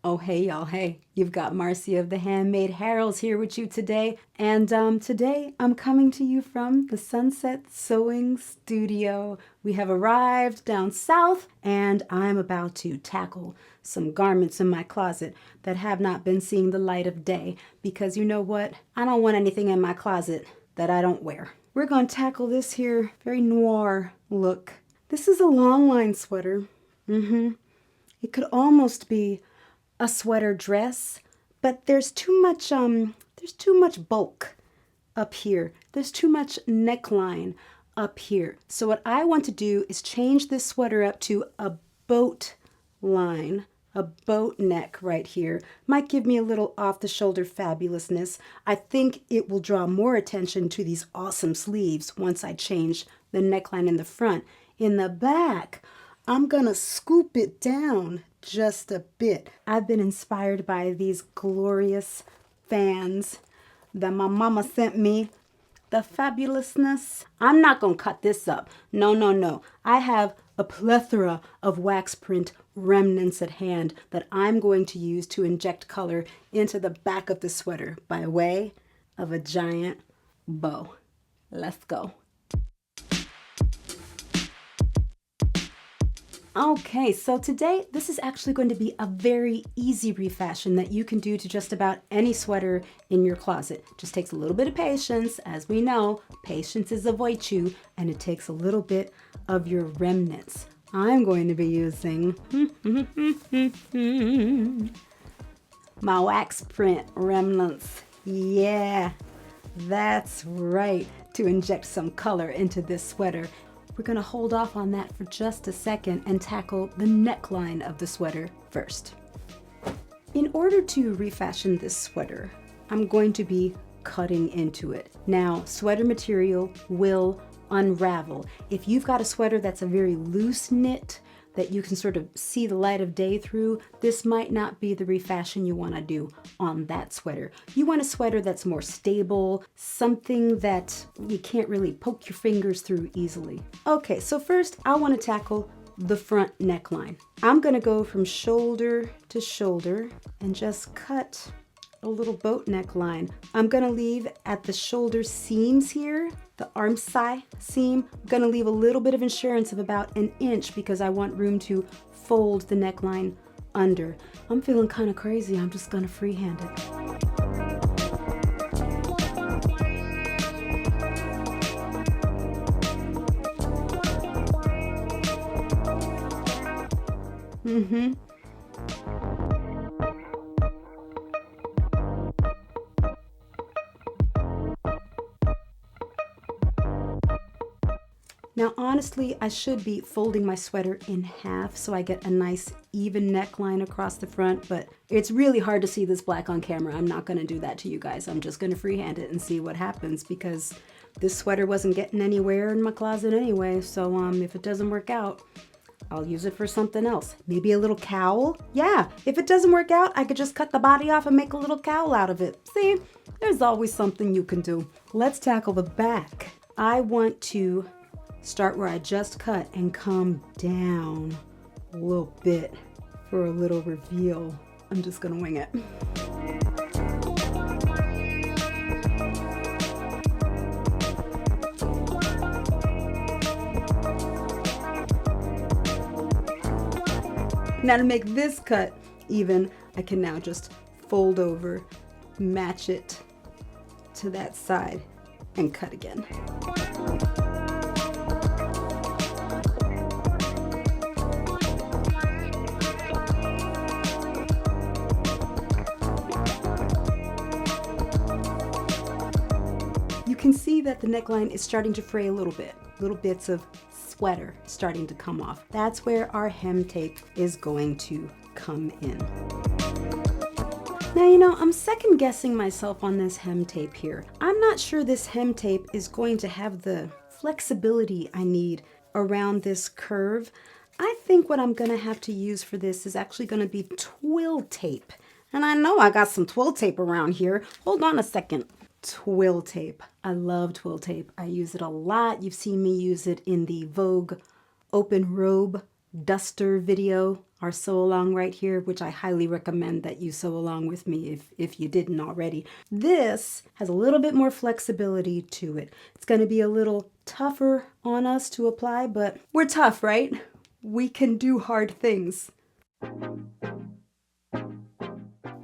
Oh, hey, y'all. Hey, you've got Marcy of the Handmade Harriells here with you today. And today I'm coming to you from the Sunset Sewing Studio. We have arrived down south, and I'm about to tackle some garments in my closet that have not been seeing the light of day. Because you know what? I don't want anything in my closet that I don't wear. We're going to tackle this here very noir look. This is a long line sweater. It could almost be a sweater dress, but there's too much bulk up here. There's too much neckline up here. So what I want to do is change this sweater up to a boat line, a boat neck right here. Might give me a little off the shoulder fabulousness. I think it will draw more attention to these awesome sleeves once I change the neckline in the front. In the back, I'm gonna scoop it down just a bit. I've been inspired by these glorious fans that my mama sent me. The fabulousness. I'm not gonna cut this up. No, no, no. I have a plethora of wax print remnants at hand that I'm going to use to inject color into the back of the sweater by way of a giant bow. Let's go. Okay, so today this is actually going to be a very easy refashion that you can do to just about any sweater in your closet. Just takes a little bit of patience. As we know, patience is a virtue, and it takes a little bit of your remnants. I'm going to be using my wax print remnants. Yeah, that's right, to inject some color into this sweater. We're going to hold off on that for just a second and tackle the neckline of the sweater first. In order to refashion this sweater, I'm going to be cutting into it. Now, sweater material will unravel. If you've got a sweater that's a very loose knit, that you can sort of see the light of day through, this might not be the refashion you want to do on that sweater. You want a sweater that's more stable, something that you can't really poke your fingers through easily. Okay, so first I want to tackle the front neckline. I'm going to go from shoulder to shoulder and just cut a little boat neckline. I'm going to leave at the shoulder seams here, the arm side seam. I'm going to leave a little bit of insurance of about an inch because I want room to fold the neckline under. I'm feeling kind of crazy. I'm just going to freehand it. Now, honestly, I should be folding my sweater in half so I get a nice even neckline across the front, but it's really hard to see this black on camera. I'm not gonna do that to you guys. I'm just gonna freehand it and see what happens because this sweater wasn't getting anywhere in my closet anyway. So if it doesn't work out, I'll use it for something else. Maybe a little cowl? Yeah, if it doesn't work out, I could just cut the body off and make a little cowl out of it. See, there's always something you can do. Let's tackle the back. I want to start where I just cut and come down a little bit for a little reveal. I'm just gonna wing it. Now to make this cut even, I can now just fold over, match it to that side, and cut again. You can see that the neckline is starting to fray a little bit. Little bits of sweater starting to come off. That's where our hem tape is going to come in. Now, you know, I'm second guessing myself on this hem tape here. I'm not sure this hem tape is going to have the flexibility I need around this curve. I think what I'm gonna have to use for this is actually gonna be twill tape. And I know I got some twill tape around here. Hold on a second. Twill tape. I love twill tape. I use it a lot. You've seen me use it in the Vogue open robe duster video our sew along right here, which I highly recommend that you sew along with me if you didn't already. This has a little bit more flexibility to it. It's going to be a little tougher on us to apply, but we're tough, right? We can do hard things.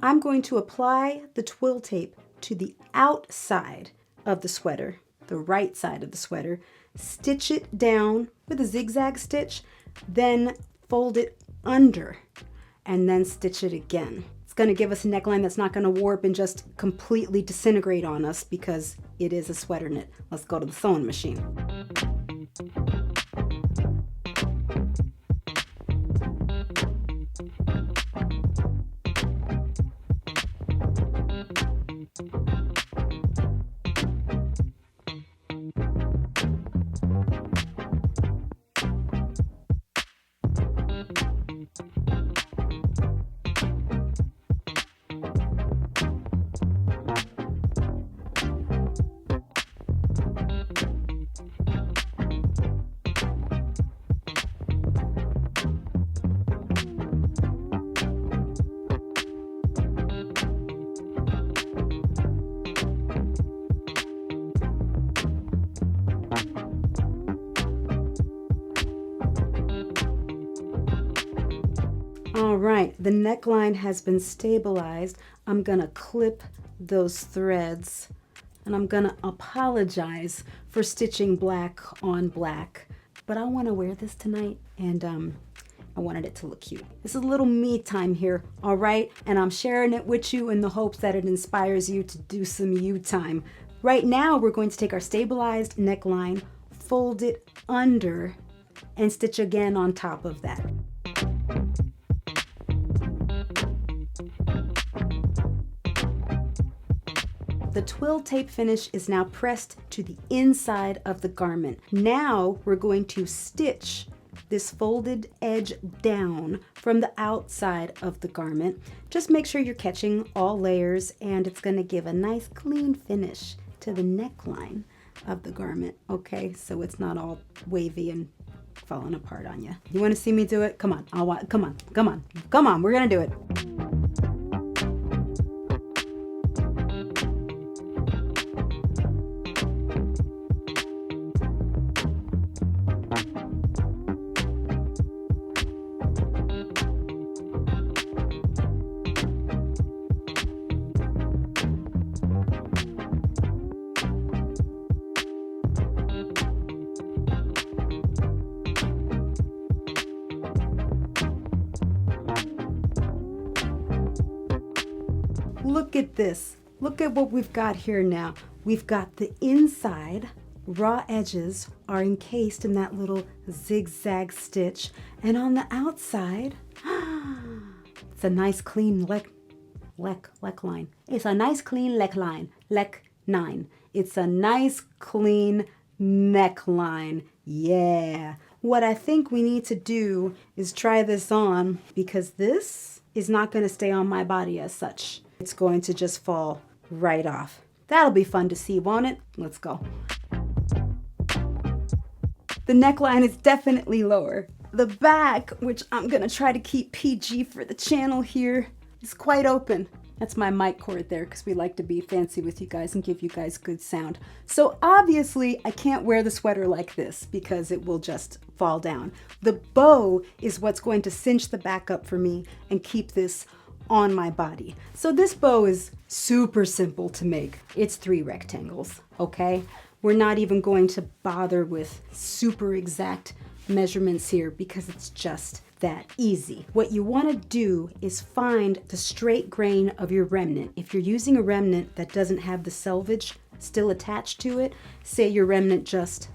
I'm going to apply the twill tape to the outside of the sweater, the right side of the sweater, stitch it down with a zigzag stitch, then fold it under, and then stitch it again. It's going to give us a neckline that's not going to warp and just completely disintegrate on us because it is a sweater knit. Let's go to the sewing machine. All right, the neckline has been stabilized. I'm gonna clip those threads, and I'm gonna apologize for stitching black on black, but I wanna wear this tonight, and I wanted it to look cute. This is a little me time here, all right? And I'm sharing it with you in the hopes that it inspires you to do some you time. Right now, we're going to take our stabilized neckline, fold it under, and stitch again on top of that. The twill tape finish is now pressed to the inside of the garment. Now we're going to stitch this folded edge down from the outside of the garment. Just make sure you're catching all layers, and it's going to give a nice clean finish to the neckline of the garment. Okay, so it's not all wavy and falling apart on you. You want to see me do it? Come on, come on, we're going to do it. Look at this. Look at what we've got here now. We've got the inside raw edges are encased in that little zigzag stitch, and on the outside, it's a nice clean neckline. It's a nice clean neckline. It's a nice clean neckline. Yeah. What I think we need to do is try this on, because this is not going to stay on my body as such. It's going to just fall right off. That'll be fun to see, won't it? Let's go. The neckline is definitely lower. The back, which I'm gonna try to keep PG for the channel here, is quite open. That's my mic cord there, because we like to be fancy with you guys and give you guys good sound. So obviously I can't wear the sweater like this because it will just fall down. The bow is what's going to cinch the back up for me and keep this on my body. So this bow is super simple to make. It's 3 rectangles, okay? We're not even going to bother with super exact measurements here because it's just that easy. What you want to do is find the straight grain of your remnant. If you're using a remnant that doesn't have the selvage still attached to it, say your remnant just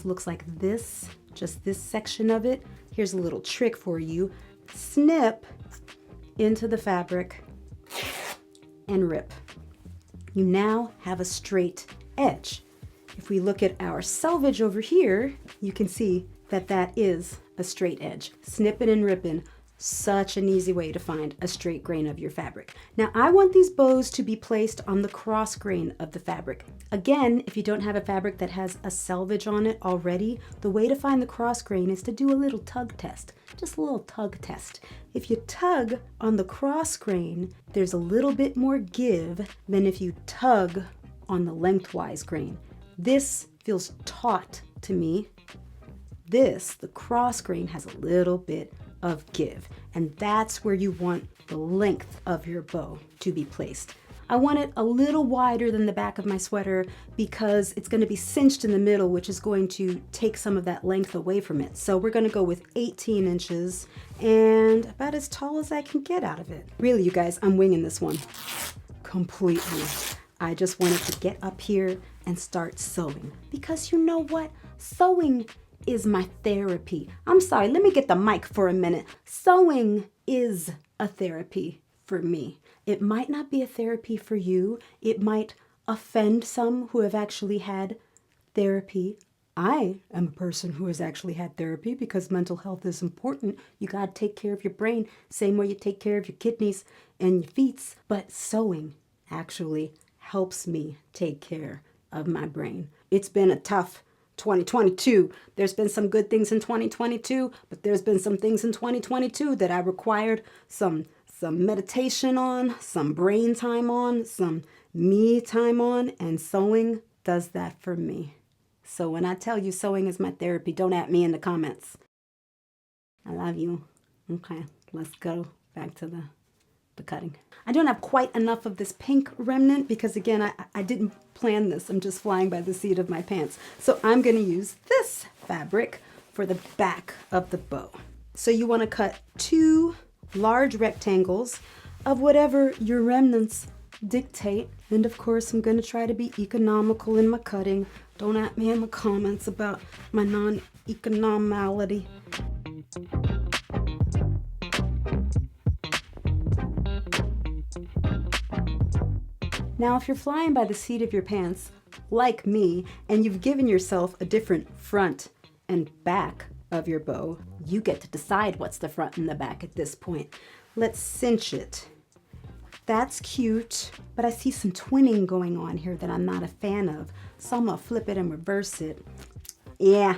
looks like this, just this section of it, here's a little trick for you. Snip into the fabric and rip. You now have a straight edge. If we look at our selvage over here, you can see that that is a straight edge. Snip it and rip in. Such an easy way to find a straight grain of your fabric. Now I want these bows to be placed on the cross grain of the fabric. Again, if you don't have a fabric that has a selvage on it already, the way to find the cross grain is to do a little tug test. Just a little tug test. If you tug on the cross grain, there's a little bit more give than if you tug on the lengthwise grain. This feels taut to me. The cross grain has a little bit of give, and that's where you want the length of your bow to be placed. I want it a little wider than the back of my sweater because it's going to be cinched in the middle, which is going to take some of that length away from it. So we're going to go with 18 inches and about as tall as I can get out of it. Really, you guys, I'm winging this one completely. I just wanted to get up here and start sewing because you know what? Sewing is my therapy. I'm sorry, let me get the mic for a minute. Sewing is a therapy for me. It might not be a therapy for you. It might offend some who have actually had therapy. I am a person who has actually had therapy because mental health is important. You got to take care of your brain, same way you take care of your kidneys and your feet. But sewing actually helps me take care of my brain. It's been a tough 2022. There's been some good things in 2022, but there's been some things in 2022 that I required some meditation on, some brain time on, some me time on, and sewing does that for me. So when I tell you sewing is my therapy, don't at me in the comments. I love you. Okay, let's go back to the cutting. I don't have quite enough of this pink remnant because again, I didn't plan this. I'm just flying by the seat of my pants. So I'm going to use this fabric for the back of the bow. So you want to cut 2 large rectangles of whatever your remnants dictate. And of course, I'm going to try to be economical in my cutting. Don't at me in the comments about my non-economality. Now, if you're flying by the seat of your pants, like me, and you've given yourself a different front and back of your bow, you get to decide what's the front and the back at this point. Let's cinch it. That's cute, but I see some twinning going on here that I'm not a fan of, so I'm gonna flip it and reverse it. Yeah,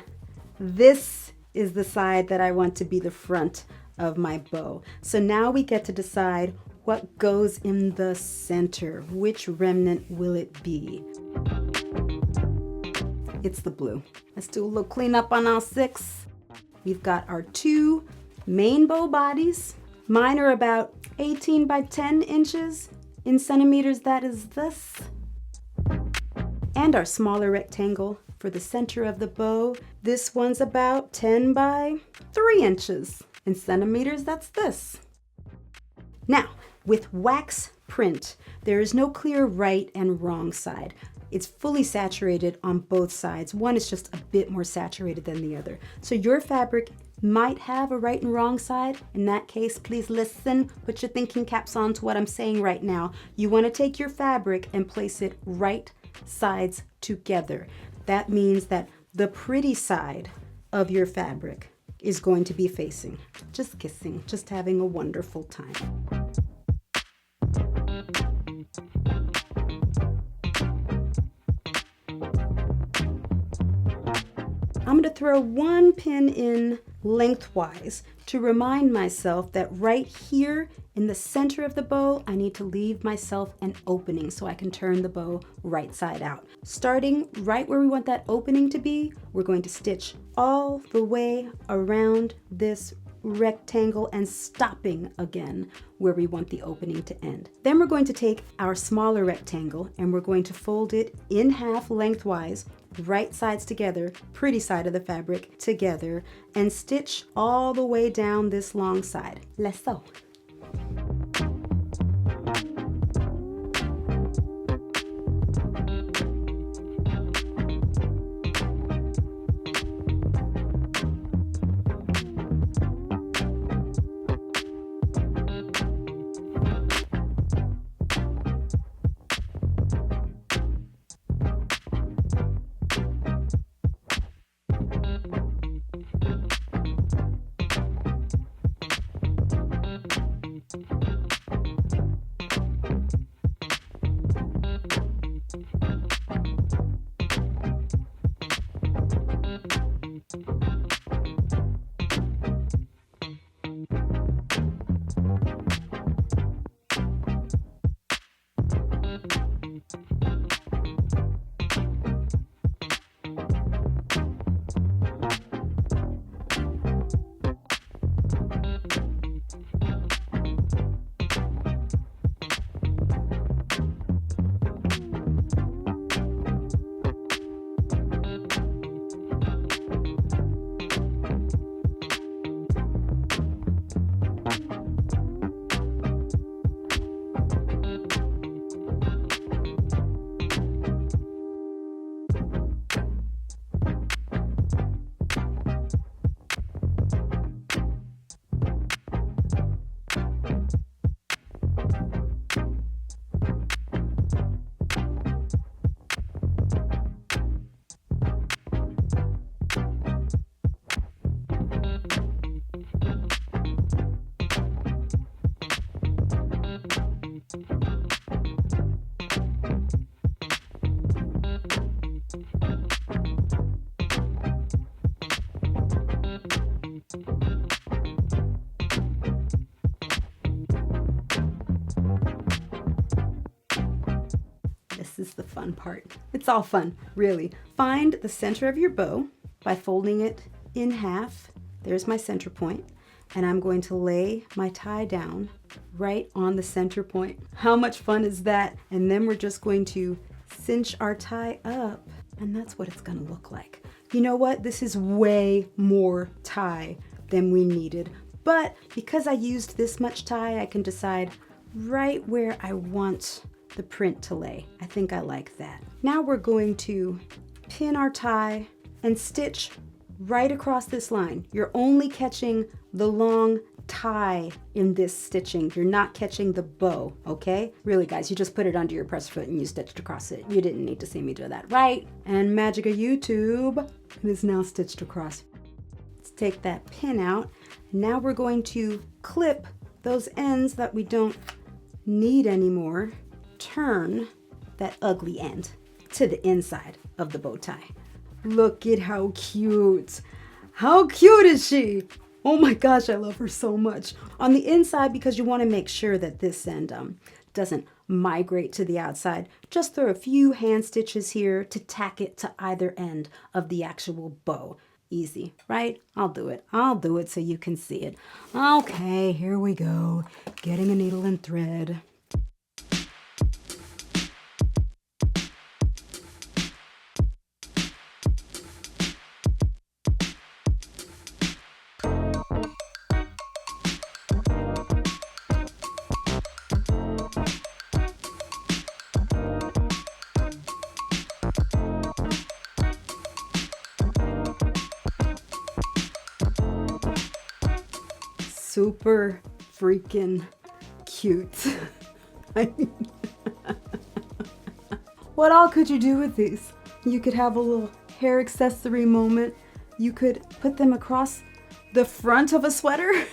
this is the side that I want to be the front of my bow. So now we get to decide what goes in the center. Which remnant will it be? It's the blue. Let's do a little cleanup on our 6. We've got our 2 main bow bodies. Mine are about 18 by 10 inches. In centimeters, that is this. And our smaller rectangle for the center of the bow. This one's about 10 by 3 inches. In centimeters, that's this. Now, with wax print, there is no clear right and wrong side. It's fully saturated on both sides. One is just a bit more saturated than the other. So your fabric might have a right and wrong side. In that case, please listen, put your thinking caps on to what I'm saying right now. You want to take your fabric and place it right sides together. That means that the pretty side of your fabric is going to be facing, just kissing, just having a wonderful time. I'm going to throw 1 pin in lengthwise to remind myself that right here in the center of the bow, I need to leave myself an opening so I can turn the bow right side out. Starting right where we want that opening to be, we're going to stitch all the way around this rectangle and stopping again where we want the opening to end. Then we're going to take our smaller rectangle and we're going to fold it in half lengthwise, right sides together, pretty side of the fabric together, and stitch all the way down this long side. Let's sew. This is the fun part. It's all fun, really. Find the center of your bow by folding it in half. There's my center point. And I'm going to lay my tie down right on the center point. How much fun is that? And then we're just going to cinch our tie up, and that's what it's gonna look like. You know what? This is way more tie than we needed, but because I used this much tie, I can decide right where I want the print to lay. I think I like that. Now we're going to pin our tie and stitch right across this line. You're only catching the long tie in this stitching. You're not catching the bow, okay? Really, guys, you just put it under your press foot and you stitched across it. You didn't need to see me do that, right? And magic of YouTube, it is now stitched across. Let's take that pin out. Now we're going to clip those ends that we don't need anymore. Turn that ugly end to the inside of the bow tie. Look at how cute. How cute is she? Oh my gosh, I love her so much. On the inside, because you want to make sure that this end doesn't migrate to the outside, just throw a few hand stitches here to tack it to either end of the actual bow. Easy, right? I'll do it. I'll do it so you can see it. Okay, here we go. Getting a needle and thread. Super freaking cute. I mean, what all could you do with these? You could have a little hair accessory moment. You could put them across the front of a sweater.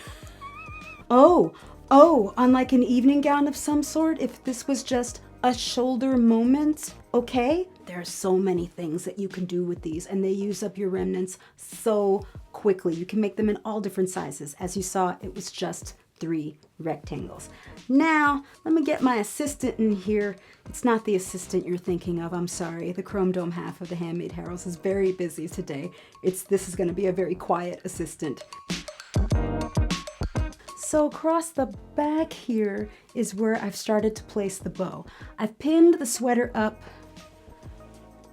Oh, on like an evening gown of some sort, if this was just a shoulder moment, okay? There are so many things that you can do with these, and they use up your remnants so quickly. You can make them in all different sizes. As you saw, it was just 3 rectangles. Now, let me get my assistant in here. It's not the assistant you're thinking of, I'm sorry. The Chrome Dome half of the Handmade Harriells is very busy today. This is gonna be a very quiet assistant. So across the back here is where I've started to place the bow. I've pinned the sweater up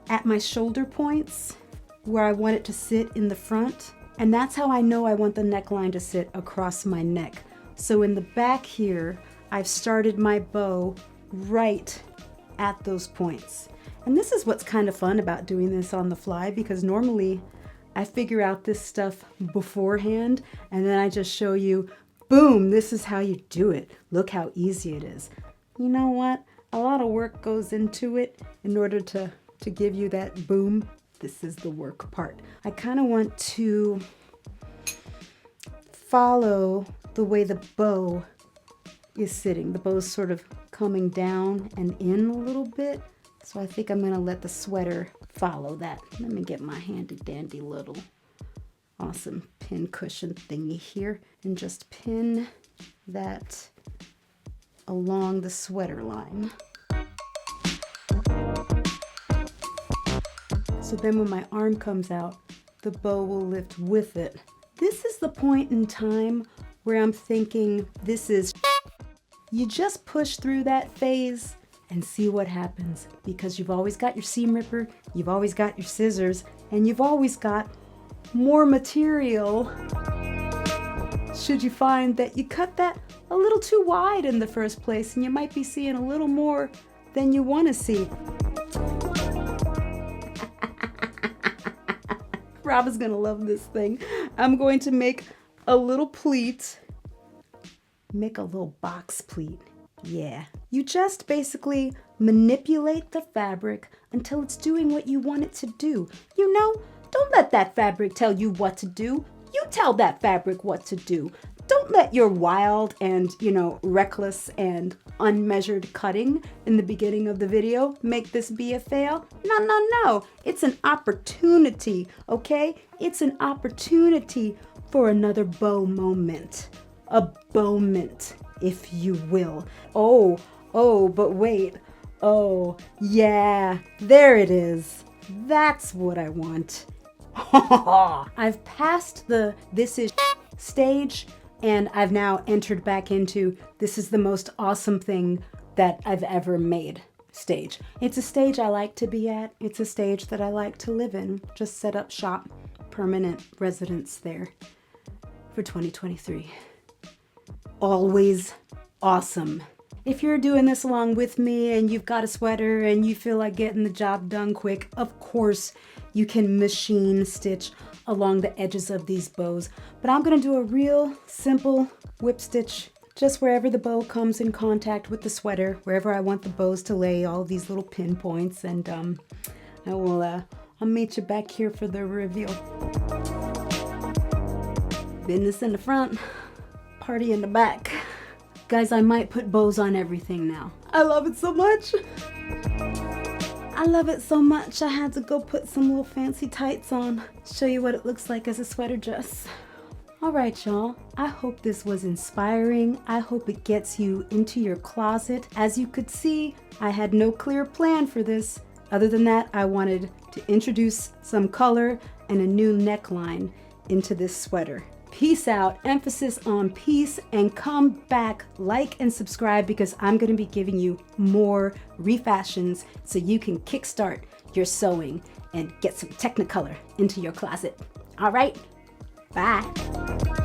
at my shoulder points where I want it to sit in the front. And that's how I know I want the neckline to sit across my neck. So in the back here, I've started my bow right at those points. And this is what's kind of fun about doing this on the fly, because normally I figure out this stuff beforehand and then I just show you, boom, this is how you do it. Look how easy it is. You know what? A lot of work goes into it in order to give you that boom. This is the work part. I kind of want to follow the way the bow is sitting. The bow is sort of coming down and in a little bit. So I think I'm gonna let the sweater follow that. Let me get my handy dandy little awesome pin cushion thingy here and just pin that along the sweater line. So then when my arm comes out, the bow will lift with it. This is the point in time where I'm thinking you just push through that phase and see what happens, because you've always got your seam ripper, you've always got your scissors, and you've always got more material. Should you find that you cut that a little too wide in the first place and you might be seeing a little more than you want to see. Rob is gonna love this thing. I'm going to make a little pleat, make a little box pleat. Yeah, you just basically manipulate the fabric until it's doing what you want it to do. You know, don't let that fabric tell you what to do. You tell that fabric what to do. Don't let your wild and, reckless and unmeasured cutting in the beginning of the video make this be a fail. No. It's an opportunity, okay? It's an opportunity for another bow moment. A bowment, if you will. Oh, but wait. Oh, yeah, there it is. That's what I want. I've passed the this is stage, and I've now entered back into this is the most awesome thing that I've ever made stage. It's a stage I like to be at. It's a stage that I like to live in. Just set up shop, permanent residence there for 2023. Always awesome. If you're doing this along with me and you've got a sweater and you feel like getting the job done quick, of course you can machine stitch along the edges of these bows. But I'm gonna do a real simple whip stitch just wherever the bow comes in contact with the sweater, wherever I want the bows to lay, all these little pinpoints, and I'll meet you back here for the reveal. Business in the front, party in the back. Guys, I might put bows on everything now. I love it so much. I love it so much, I had to go put some little fancy tights on. Show you what it looks like as a sweater dress. All right, y'all. I hope this was inspiring. I hope it gets you into your closet. As you could see, I had no clear plan for this. Other than that, I wanted to introduce some color and a new neckline into this sweater. Peace out, emphasis on peace, and come back, like and subscribe, because I'm going to be giving you more refashions so you can kickstart your sewing and get some Technicolor into your closet. All right, bye.